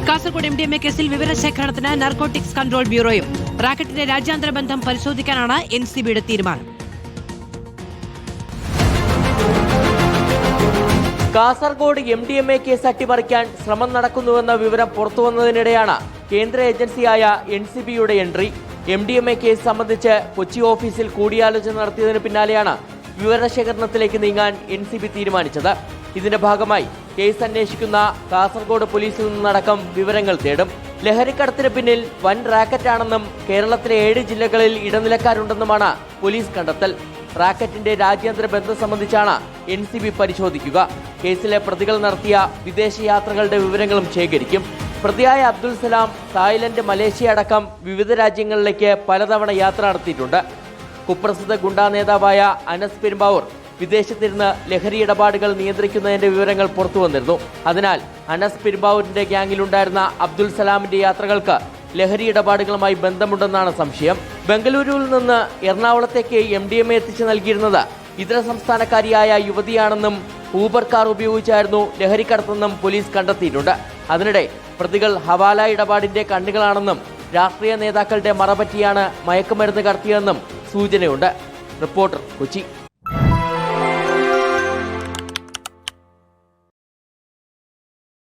Kasaragod MDMA കേസിൽ വിവരശേഖരണത്തിന് narcotics control ബ്യൂറോയും റാക്കറ്റിന്റെ രാജ്യാന്തര ബന്ധം പരിശോധിക്കാനാണ് NCBയുടെ തീരുമാനം. കാസർഗോഡ് MDMA കേസ് അട്ടിമറിക്കാൻ ശ്രമം നടക്കുന്നുവെന്ന വിവരം പുറത്തുവന്നതിനിടെയാണ് കേന്ദ്ര ഏജൻസിയായ NCBയുടെ എൻട്രി. MDMA കേസ് സംബന്ധിച്ച് കൊച്ചി ഓഫീസിൽ കൂടിയാലോചന നടത്തിയതിന് പിന്നാലെയാണ് വിവരശേഖരണത്തിലേക്ക് നീങ്ങാൻ NCB തീരുമാനിച്ചത്. ഇതിന്റെ ഭാഗമായി കേസ് അന്വേഷിക്കുന്ന കാസർഗോഡ് പോലീസിൽ നിന്നടക്കം വിവരങ്ങൾ തേടും. ലഹരിക്കടത്തിന് പിന്നിൽ വൻ റാക്കറ്റാണെന്നും കേരളത്തിലെ 7 ജില്ലകളിൽ ഇടനിലക്കാരുണ്ടെന്നുമാണ് പോലീസ് കണ്ടെത്തൽ. റാക്കറ്റിന്റെ രാജ്യാന്തര ബന്ധം സംബന്ധിച്ചാണ് NCB പരിശോധിക്കുക. കേസിലെ പ്രതികൾ നടത്തിയ വിദേശയാത്രകളുടെ വിവരങ്ങളും ശേഖരിക്കും. പ്രതിയായ അബ്ദുൽ സലാം തായ്ലൻഡ്, മലേഷ്യ അടക്കം വിവിധ രാജ്യങ്ങളിലേക്ക് പലതവണ യാത്ര നടത്തിയിട്ടുണ്ട്. കുപ്രസിദ്ധ ഗുണ്ടാ നേതാവായ അനസ് പെരുമ്പാവൂർ വിദേശത്തിരുന്ന് ലഹരി ഇടപാടുകൾ നിയന്ത്രിക്കുന്നതിന്റെ വിവരങ്ങൾ പുറത്തു വന്നിരുന്നു. അതിനാൽ അനസ് പെരുമ്പാവൂരിന്റെ ഗ്യാങ്ങിലുണ്ടായിരുന്ന അബ്ദുൽ സലാമിന്റെ യാത്രകൾക്ക് ലഹരി ഇടപാടുകളുമായി ബന്ധമുണ്ടെന്നാണ് സംശയം. ബംഗളൂരുവിൽ നിന്ന് എറണാകുളത്തേക്ക് MDMA എത്തിച്ചു നൽകിയിരുന്നത് ഇതര സംസ്ഥാനക്കാരിയായ യുവതിയാണെന്നും ഊബർ കാർ ഉപയോഗിച്ചായിരുന്നു ലഹരിക്കടത്തെന്നും പോലീസ് കണ്ടെത്തിയിട്ടുണ്ട്. അതിനിടെ പ്രതികൾ ഹവാല ഇടപാടിന്റെ കണ്ണികളാണെന്നും രാഷ്ട്രീയ നേതാക്കളുടെ മറപറ്റിയാണ് മയക്കുമരുന്ന് കടത്തിയതെന്നും സൂചനയുണ്ട്. റിപ്പോർട്ടർ, കൊച്ചി.